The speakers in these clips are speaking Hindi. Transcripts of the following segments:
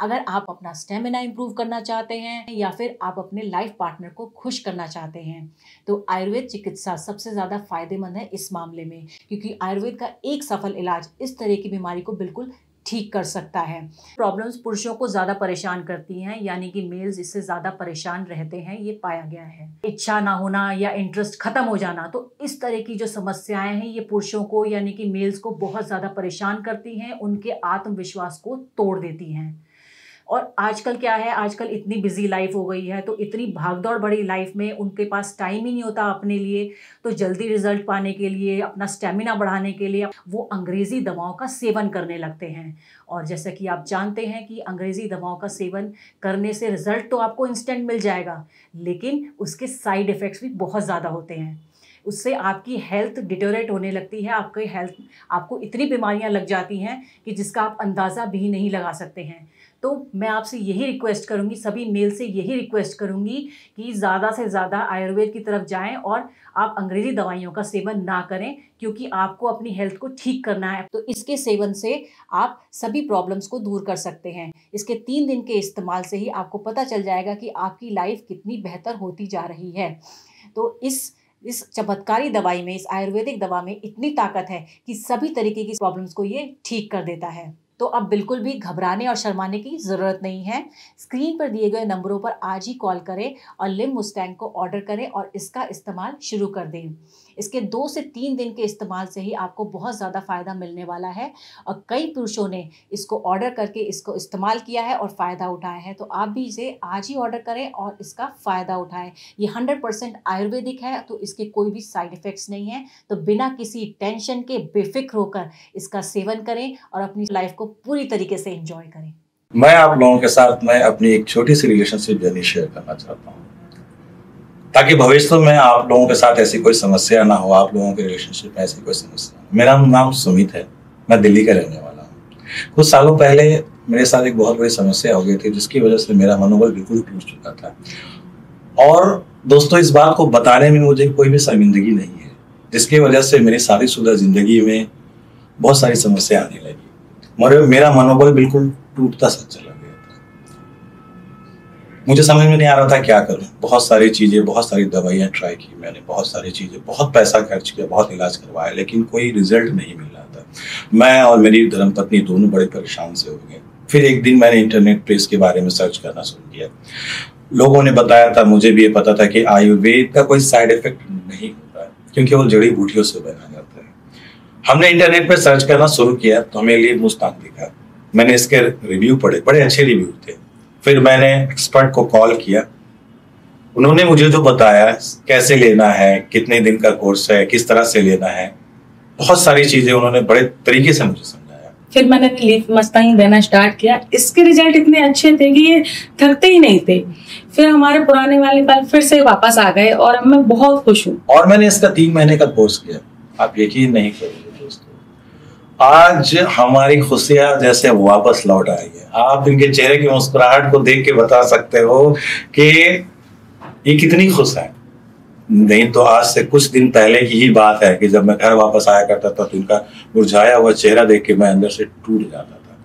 अगर आप अपना स्टेमिना इंप्रूव करना चाहते हैं या फिर आप अपने लाइफ पार्टनर को खुश करना चाहते हैं, तो आयुर्वेद चिकित्सा सबसे ज़्यादा फायदेमंद है इस मामले में, क्योंकि आयुर्वेद का एक सफल इलाज इस तरह की बीमारी को बिल्कुल ठीक कर सकता है। प्रॉब्लम्स पुरुषों को ज़्यादा परेशान करती हैं, यानी कि मेल्स इससे ज़्यादा परेशान रहते हैं, ये पाया गया है। इच्छा ना होना या इंटरेस्ट खत्म हो जाना, तो इस तरह की जो समस्याएं हैं ये पुरुषों को यानी कि मेल्स को बहुत ज़्यादा परेशान करती हैं, उनके आत्मविश्वास को तोड़ देती हैं। और आजकल क्या है, आजकल इतनी बिजी लाइफ हो गई है, तो इतनी भागदौड़ भरी लाइफ में उनके पास टाइम ही नहीं होता अपने लिए। तो जल्दी रिजल्ट पाने के लिए, अपना स्टेमिना बढ़ाने के लिए वो अंग्रेज़ी दवाओं का सेवन करने लगते हैं। और जैसा कि आप जानते हैं कि अंग्रेज़ी दवाओं का सेवन करने से रिजल्ट तो आपको इंस्टेंट मिल जाएगा, लेकिन उसके साइड इफ़ेक्ट्स भी बहुत ज़्यादा होते हैं। उससे आपकी हेल्थ डिटेरियोरेट होने लगती है, आपको इतनी बीमारियां लग जाती हैं कि जिसका आप अंदाज़ा भी नहीं लगा सकते हैं। तो मैं आपसे यही रिक्वेस्ट करूंगी, सभी मेल से यही रिक्वेस्ट करूंगी कि ज़्यादा से ज़्यादा आयुर्वेद की तरफ जाएं और आप अंग्रेज़ी दवाइयों का सेवन ना करें, क्योंकि आपको अपनी हेल्थ को ठीक करना है। तो इसके सेवन से आप सभी प्रॉब्लम्स को दूर कर सकते हैं। इसके 3 दिन के इस्तेमाल से ही आपको पता चल जाएगा कि आपकी लाइफ कितनी बेहतर होती जा रही है। तो इस चमत्कारी दवाई में, इस आयुर्वेदिक दवा में इतनी ताकत है कि सभी तरीके की प्रॉब्लम्स को ये ठीक कर देता है। तो अब बिल्कुल भी घबराने और शर्माने की ज़रूरत नहीं है। स्क्रीन पर दिए गए नंबरों पर आज ही कॉल करें और लिम मुस्टैंग को ऑर्डर करें और इसका इस्तेमाल शुरू कर दें। इसके 2 से 3 दिन के इस्तेमाल से ही आपको बहुत ज़्यादा फ़ायदा मिलने वाला है, और कई पुरुषों ने इसको ऑर्डर करके इसको इस्तेमाल किया है और फ़ायदा उठाया है। तो आप भी इसे आज ही ऑर्डर करें और इसका फ़ायदा उठाएं। ये 100% आयुर्वेदिक है, तो इसके कोई भी साइड इफ़ेक्ट्स नहीं हैं। तो बिना किसी टेंशन के बेफिक्र होकर इसका सेवन करें और अपनी लाइफ को पूरी तरीके से एंजॉय करें। मैं आप लोगों के साथ अपनी एक छोटी सी रिलेशनशिप जर्नी शेयर करना चाहता हूँ, ताकि भविष्य में आप लोगों के साथ ऐसी कोई समस्या ना हो, आप लोगों के रिलेशनशिप में ऐसी कोई समस्या। मेरा नाम सुमित है, मैं दिल्ली का रहने वाला हूँ। कुछ सालों पहले मेरे साथ एक बहुत बड़ी समस्या हो गई थी, जिसकी वजह से मेरा मनोबल बिल्कुल टूट चुका था। और दोस्तों, इस बात को बताने में मुझे कोई भी शर्मिंदगी नहीं है, जिसकी वजह से मेरी शादीशुदा जिंदगी में बहुत सारी समस्या आने लगी। मेरा मनोबल बिल्कुल टूटता सा चला गया था। मुझे समझ में नहीं आ रहा था क्या करूं। बहुत सारी चीजें, बहुत सारी दवाइयां ट्राई की मैंने, बहुत सारी चीजें, बहुत पैसा खर्च किया, बहुत इलाज करवाया, लेकिन कोई रिजल्ट नहीं मिल रहा था। मैं और मेरी धर्मपत्नी दोनों बड़े परेशान से हो गए। फिर एक दिन मैंने इंटरनेट पे इसके बारे में सर्च करना शुरू किया। लोगों ने बताया था, मुझे भी ये पता था कि आयुर्वेद का कोई साइड इफेक्ट नहीं होता है, क्योंकि वो जड़ी बूटियों से बना जाता है। हमने इंटरनेट पे सर्च करना शुरू किया तो हमें लिम मुस्तांग दिखा। मैंने इसके रिव्यू पढ़े, बड़े अच्छे रिव्यू थे। फिर मैंने एक्सपर्ट को कॉल किया, उन्होंने मुझे जो बताया कैसे लेना है, कितने दिन का कोर्स है, किस तरह से लेना है, बहुत सारी चीजें उन्होंने बड़े तरीके से मुझे समझाया। फिर मैंने लिम मुस्तांग देना स्टार्ट किया। इसके रिजल्ट इतने अच्छे थे कि ये थकते ही नहीं थे। फिर हमारे पुराने वाले पल फिर से वापस आ गए और अब मैं बहुत खुश हूँ। और मैंने इसका 3 महीने का कोर्स किया। आप यकीन नहीं करोगे दोस्तों, आज हमारी खुशियां जैसे वापस लौट आई है। आप इनके चेहरे की मुस्कुराहट को देख के बता सकते हो कि ये कितनी खुश है। नहीं तो आज से कुछ दिन पहले की ही बात है कि जब मैं घर वापस आया करता था तो इनका मुरझाया हुआ चेहरा देख के मैं अंदर से टूट जाता था।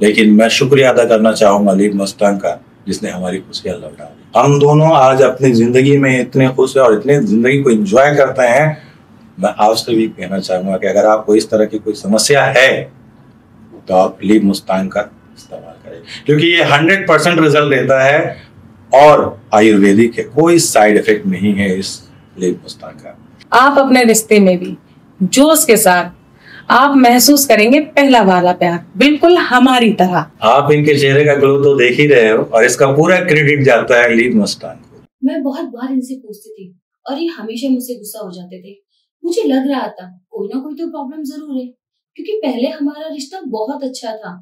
लेकिन मैं शुक्रिया अदा करना चाहूंगा लिम मुस्तांग का, जिसने हमारी खुशियां लौटा दी। हम दोनों आज अपनी जिंदगी में इतने खुश है और इतने जिंदगी को एंजॉय करते हैं। मैं आपसे भी कहना चाहूंगा कि अगर आपको इस तरह की कोई समस्या है तो आप लिम मुस्तांग का इस्तेमाल करें, क्योंकि ये 100% रिजल्ट देता है और आयुर्वेदिक है। कोई साइड इफेक्ट नहीं है इस लिम मुस्तांग का। आप अपने रिश्ते में भी जोश के साथ आप महसूस करेंगे पहला वाला प्यार, बिल्कुल हमारी तरह। आप इनके चेहरे का ग्लो तो देख ही रहे हो, और इसका पूरा क्रेडिट जाता है लिम मुस्तांग को। मैं बहुत बार इनसे पूछती थी और ये हमेशा मुझसे गुस्सा हो जाते थे। मुझे लग रहा था कोई ना कोई तो प्रॉब्लम जरूर है, क्योंकि पहले हमारा रिश्ता बहुत अच्छा था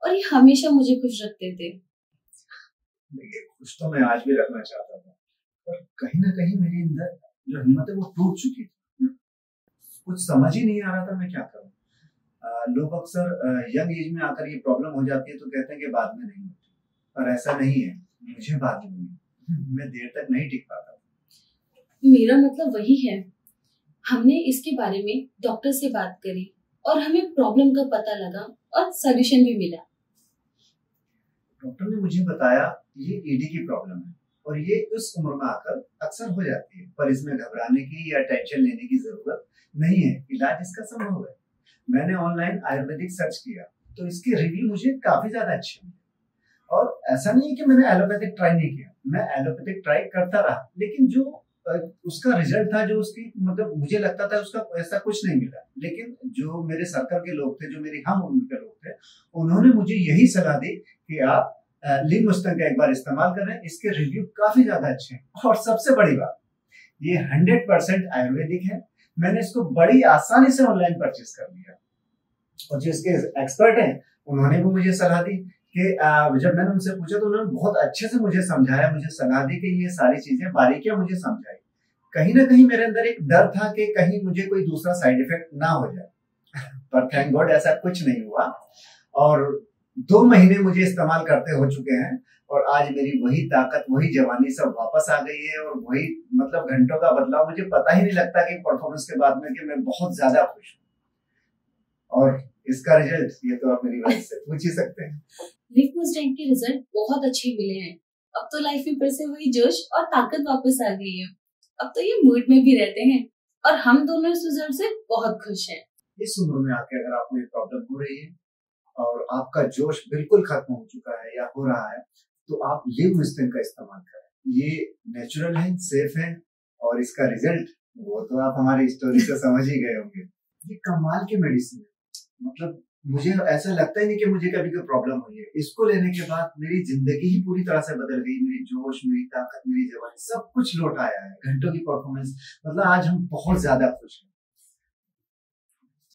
और ये हमेशा मुझे खुश रखते थे। खुश तो मैं आज भी रखना चाहता था, पर कहीं ना कहीं मेरे अंदर जो हिम्मत है वो टूट चुकी थी। कुछ समझ ही नहीं आ रहा था मैं क्या करूं। लोग अक्सर यंग एज में आकर ये प्रॉब्लम हो जाती है तो कहते हैं कि बाद में नहीं होती, पर ऐसा नहीं है। मुझे बाद में नहीं, मैं देर तक नहीं टिक पाता। मेरा मतलब वही है। हमने इसके बारे में डॉक्टर से बात करी और हमें प्रॉब्लम का पता लगा और सॉल्यूशन भी मिला। डॉक्टर ने मुझे बताया ये ईडी की प्रॉब्लम है और ये उस उम्र में आकर अक्सर हो जाती है, पर इसमें घबराने की या टेंशन लेने की जरूरत नहीं है, इलाज इसका संभव है। मैंने ऑनलाइन आयुर्वेदिक सर्च किया तो इसके रिव्यू मुझे काफी ज्यादा अच्छे मिले। और ऐसा नहीं है कि मैंने एलोपैथिक ट्राई नहीं किया, मैं एलोपैथिक ट्राई करता रहा, लेकिन जो उसका रिजल्ट था, जो उसकी मतलब मुझे लगता था उसका ऐसा कुछ नहीं मिला। लेकिन जो मेरे सर्कल के लोग थे, जो मेरी हम उम्र के लोग थे, उन्होंने मुझे यही सलाह दी कि आप लिंगमुस्तांग का एक बार इस्तेमाल करें, इसके रिव्यू काफी ज्यादा अच्छे हैं। और सबसे बड़ी बात, ये 100% आयुर्वेदिक है। मैंने इसको बड़ी आसानी से ऑनलाइन परचेज कर लिया और जो इसके एक्सपर्ट हैं उन्होंने भी मुझे सलाह दी कि जब मैंने उनसे पूछा तो उन्होंने बहुत अच्छे से मुझे समझाया, मुझे सलाह दी कि ये सारी चीजें बारीकियां मुझे समझाई। कहीं ना कहीं मेरे अंदर एक डर था कि कहीं मुझे कोई दूसरा साइड इफेक्ट ना हो जाए पर थैंक गॉड ऐसा कुछ नहीं हुआ। और 2 महीने मुझे इस्तेमाल करते हो चुके हैं और आज मेरी वही ताकत, वही जवानी सब वापस आ गई है और वही मतलब घंटों का बदलाव। मुझे पता ही नहीं लगता कि परफॉर्मेंस के बाद में कि मैं बहुत ज्यादा खुश हूँ। और इसका रिजल्ट ये तो आप मेरी वजह से पूछ ही सकते हैं। लिंगमुस्तांग के रिजल्ट बहुत अच्छे मिले हैं। अब तो लाइफ में फिर से वही जोश और ताकत वापस आ गई है। अब तो ये मूड में भी रहते हैं और हम दोनों इस रिजल्ट से बहुत खुश हैं। इस उम्र में आके अगर आपको ये प्रॉब्लम हो रही है और आपका जोश बिल्कुल खत्म हो चुका है या हो रहा है, तो आप लिंगमुस्तांग का इस्तेमाल करें। ये नेचुरल है, सेफ है और इसका रिजल्ट वो तो आप हमारी स्टोरी से समझ ही गए होंगे। ये कमाल की मेडिसिन है, मतलब मुझे ऐसा लगता ही नहीं कि मुझे कभी कोई प्रॉब्लम हुई है। इसको लेने के बाद मेरी जिंदगी ही पूरी तरह से बदल गई। मेरी जोश, मेरी ताकत, मेरी जवानी सब कुछ लौट आया है। घंटों की परफॉर्मेंस, मतलब आज हम बहुत ज्यादा खुश हैं।